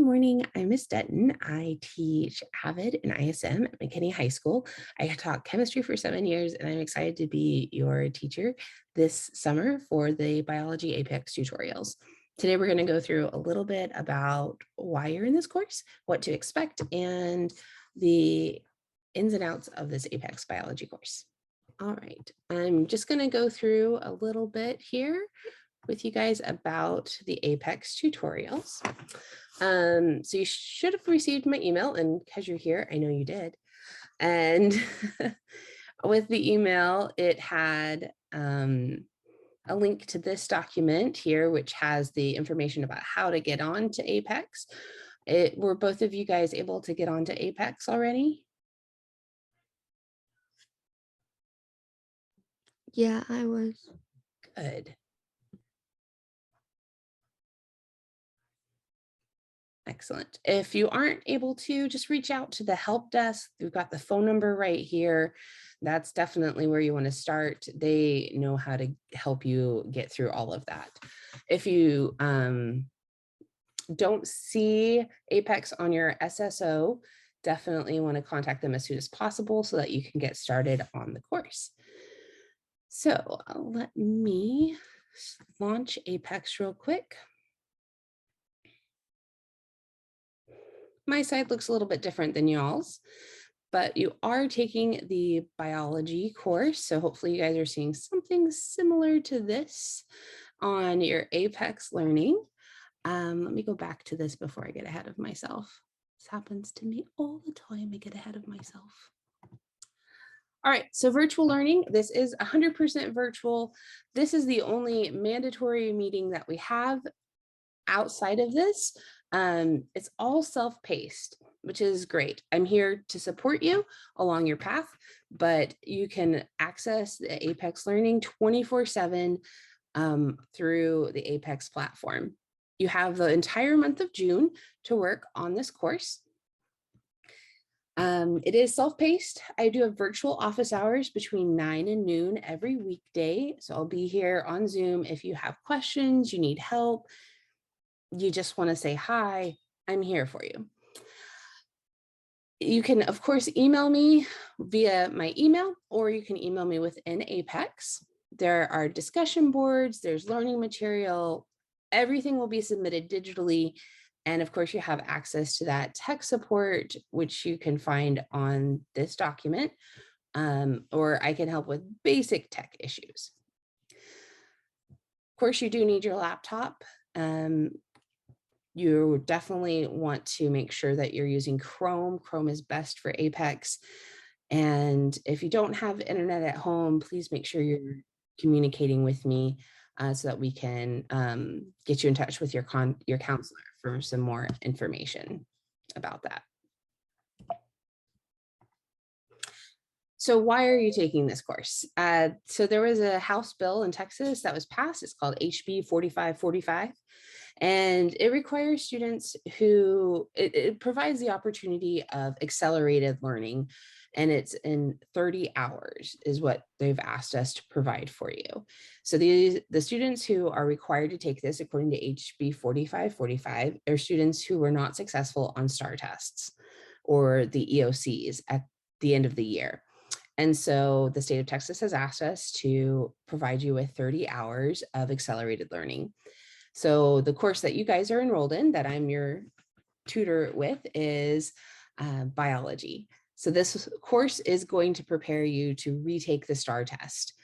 morning. I'm Miss Dutton. I teach AVID and ISM at McKinney High School. I taught chemistry for 7 years, and I'm excited to be your teacher this summer for the Biology Apex tutorials. Today, we're going to go through a little bit about why you're in this course, what to expect, and the ins and outs of this Apex biology course. All right, I'm just going to go through a little bit here with you guys about the Apex tutorials. So you should have received my email, and because you're here, I know you did. And with the email, it had a link to this document here, which has the information about how to get on to Apex. Were both of you guys able to get onto Apex already? Yeah, I was. Good. Excellent. If you aren't able to, just reach out to the help desk. We've got the phone number right here. That's definitely where you want to start. They know how to help you get through all of that. If you don't see Apex on your SSO, definitely want to contact them as soon as possible so that you can get started on the course. So let me launch Apex real quick. My side looks a little bit different than y'all's, but you are taking the biology course. So hopefully you guys are seeing something similar to this on your Apex learning. Let me go back to this before I get ahead of myself. This happens to me all the time. I get ahead of myself. All right, so virtual learning, this is 100% virtual. This is the only mandatory meeting that we have. Outside of this, it's all self-paced, which is great. I'm here to support you along your path, but you can access the Apex Learning 24/7 through the Apex platform. You have the entire month of June to work on this course. It is self-paced. I do have virtual office hours between 9 and noon every weekday. So I'll be here on Zoom if you have questions, you need help, you just want to say hi, I'm here for you. You can, of course, email me via my email, or you can email me within Apex. There are discussion boards, there's learning material, everything will be submitted digitally. And of course, you have access to that tech support, which you can find on this document, or I can help with basic tech issues. Of course, you do need your laptop. You definitely want to make sure that you're using Chrome. Chrome is best for Apex. And if you don't have internet at home, please make sure you're communicating with me so that we can get you in touch with your counselor for some more information about that. So why are you taking this course? So there was a House bill in Texas that was passed. It's called HB 4545. And it requires students it provides the opportunity of accelerated learning, and it's in 30 hours is what they've asked us to provide for you. So the students who are required to take this according to HB 4545 are students who were not successful on STAR tests or the EOCs at the end of the year. And so the state of Texas has asked us to provide you with 30 hours of accelerated learning. So the course that you guys are enrolled in, that I'm your tutor with, is biology. So this course is going to prepare you to retake the STAR test.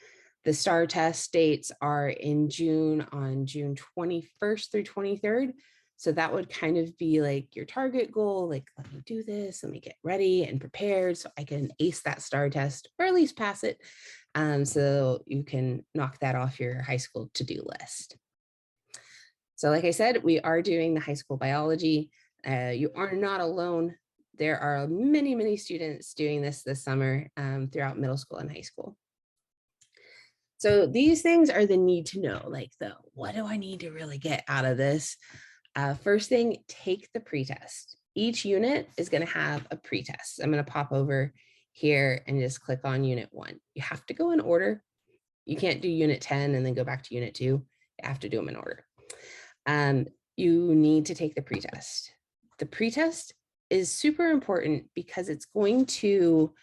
The STAR test dates are in June, on June 21st through 23rd. So that would kind of be like your target goal, like, let me do this, let me get ready and prepared so I can ace that STAR test, or at least pass it, so you can knock that off your high school to-do list. So like I said, we are doing the high school biology. You are not alone. There are many, many students doing this summer throughout middle school and high school. So these things are the need to know, like what do I need to really get out of this? First thing, take the pretest. Each unit is going to have a pretest. I'm going to pop over here and just click on unit 1. You have to go in order. You can't do unit 10 and then go back to unit 2. You have to do them in order. You need to take the pretest. The pretest is super important because it's going to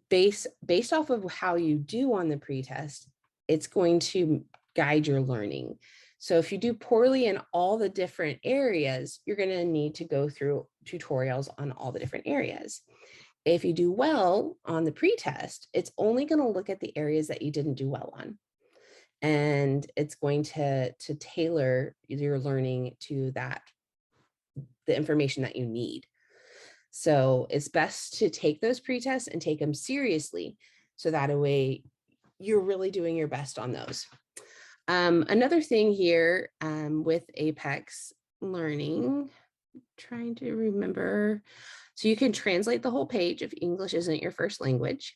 based off of how you do on the pretest, it's going to guide your learning. So if you do poorly in all the different areas, you're going to need to go through tutorials on all the different areas. If you do well on the pretest, it's only going to look at the areas that you didn't do well on. And it's going to tailor your learning to the information that you need. So it's best to take those pretests and take them seriously. So that way you're really doing your best on those. Another thing here with Apex Learning, trying to remember. So you can translate the whole page if English isn't your first language.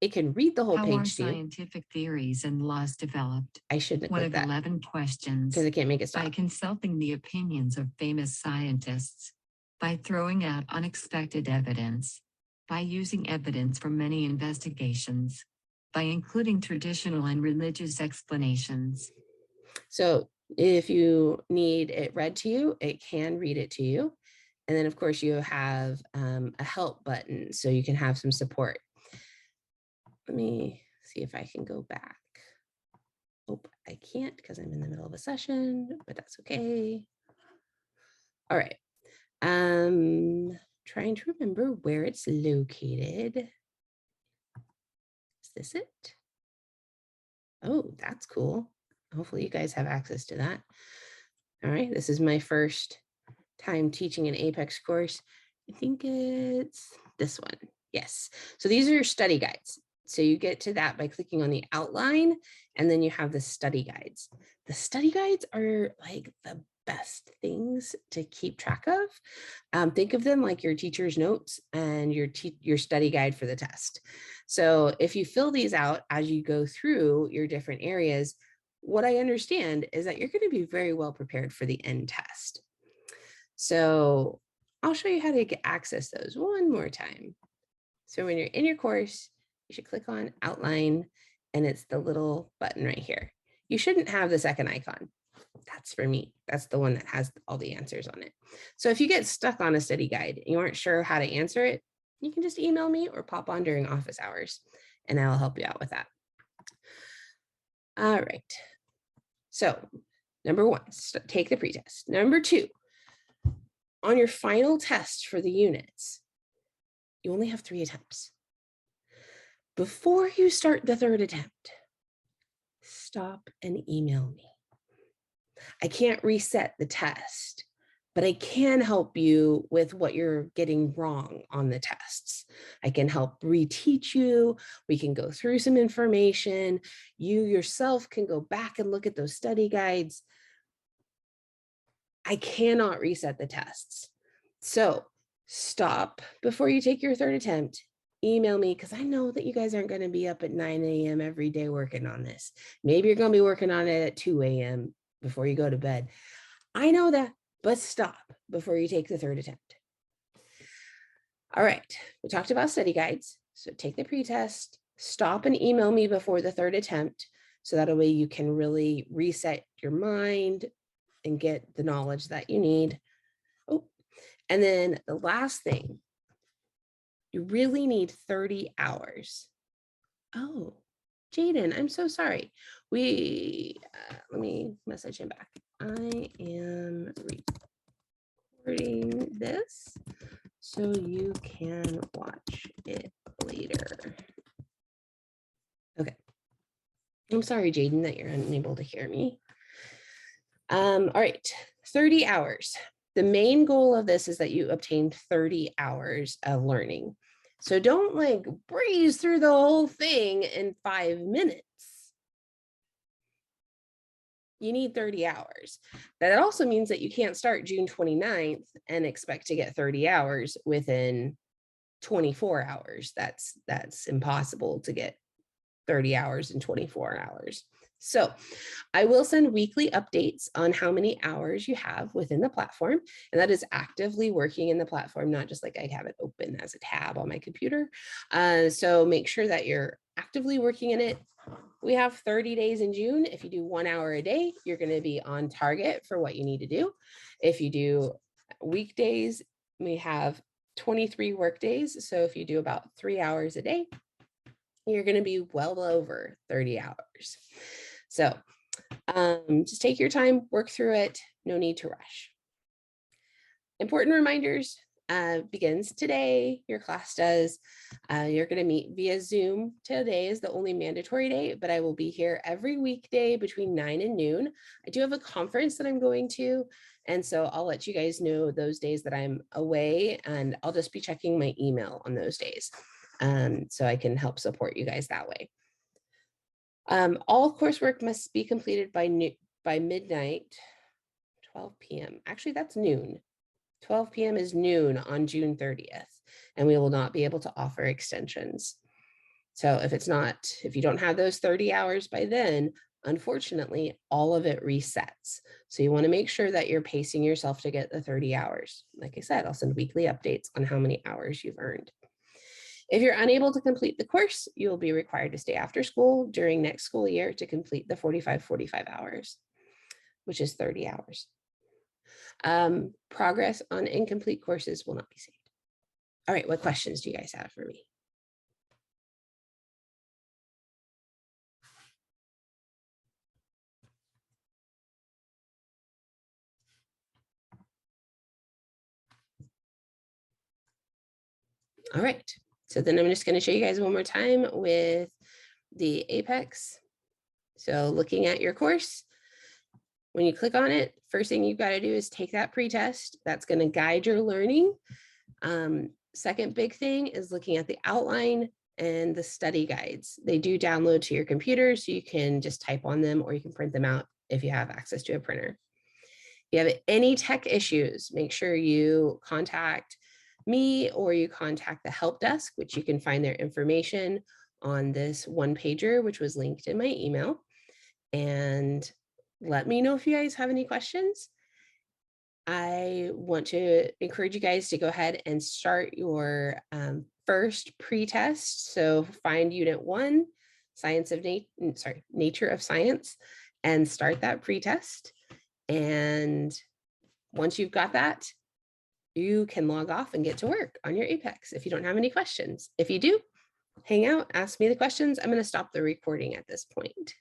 It can read the whole How are page to you. scientific theories and laws developed? I shouldn't have One clicked of that 11 questions. because I can't make it By stop. consulting the opinions of famous scientists. By throwing out unexpected evidence. By using evidence from many investigations. By including traditional and religious explanations. So if you need it read to you, it can read it to you. And then of course you have a help button so you can have some support. Let me see if I can go back. Oh, I can't because I'm in the middle of a session, but that's okay. All right. Trying to remember where it's located. Is this it? Oh, that's cool. Hopefully you guys have access to that. All right, this is my first time teaching an Apex course. I think it's this one. Yes. So these are your study guides. So you get to that by clicking on the outline, and then you have the study guides. The study guides are like the best things to keep track of. Think of them like your teacher's notes and your study guide for the test. So if you fill these out as you go through your different areas, what I understand is that you're going to be very well prepared for the end test. So I'll show you how to get access those one more time. So when you're in your course, you should click on outline, and it's the little button right here. You shouldn't have the second icon. That's for me. That's the one that has all the answers on it. So if you get stuck on a study guide and you aren't sure how to answer it, you can just email me or pop on during office hours, and I'll help you out with that. All right. So number one, take the pretest. Number two, on your final test for the units, you only have 3 attempts. Before you start the third attempt, stop and email me. I can't reset the test, but I can help you with what you're getting wrong on the tests. I can help reteach you. We can go through some information. You yourself can go back and look at those study guides. I cannot reset the tests. So stop before you take your third attempt. Email me because I know that you guys aren't going to be up at 9 a.m. every day working on this. Maybe you're going to be working on it at 2 a.m. before you go to bed. I know that, but stop before you take the third attempt. All right, we talked about study guides. So take the pretest, stop and email me before the third attempt. So that way you can really reset your mind and get the knowledge that you need. Oh, and then the last thing, you really need 30 hours. Oh, Jaden, I'm so sorry. Let me message him back. I am recording this so you can watch it later. Okay. I'm sorry, Jaden, that you're unable to hear me. All right, 30 hours. The main goal of this is that you obtain 30 hours of learning. So don't like breeze through the whole thing in 5 minutes. You need 30 hours. That also means that you can't start June 29th and expect to get 30 hours within 24 hours. That's impossible to get 30 hours in 24 hours. So I will send weekly updates on how many hours you have within the platform, and that is actively working in the platform, not just like I have it open as a tab on my computer. So make sure that you're actively working in it. We have 30 days in June. If you do 1 hour a day, you're going to be on target for what you need to do. If you do weekdays, we have 23 work days. So if you do about 3 hours a day, you're going to be well over 30 hours. So just take your time, work through it. No need to rush. Important reminders begins today. Your class does. You're going to meet via Zoom. Today is the only mandatory day, but I will be here every weekday between 9 and noon. I do have a conference that I'm going to, and so I'll let you guys know those days that I'm away, and I'll just be checking my email on those days, so I can help support you guys that way. All coursework must be completed by midnight, 12 p.m. Actually, that's noon. 12 p.m. is noon on June 30th, and we will not be able to offer extensions. So if you don't have those 30 hours by then, unfortunately, all of it resets. So you want to make sure that you're pacing yourself to get the 30 hours. Like I said, I'll send weekly updates on how many hours you've earned. If you're unable to complete the course, you will be required to stay after school during next school year to complete the 45 hours, which is 30 hours. Progress on incomplete courses will not be saved. All right, what questions do you guys have for me? All right, so then I'm just going to show you guys one more time with the Apex. So looking at your course, when you click on it, first thing you've got to do is take that pretest. That's going to guide your learning. Second big thing is looking at the outline and the study guides. They do download to your computer, so you can just type on them or you can print them out if you have access to a printer. If you have any tech issues, make sure you contact me or you contact the help desk, which you can find their information on this one pager, which was linked in my email. And let me know if you guys have any questions. I want to encourage you guys to go ahead and start your first pre-test. So find Unit 1, Nature of Science, and start that pre-test. And once you've got that, you can log off and get to work on your Apex if you don't have any questions. If you do, hang out, ask me the questions. I'm going to stop the recording at this point.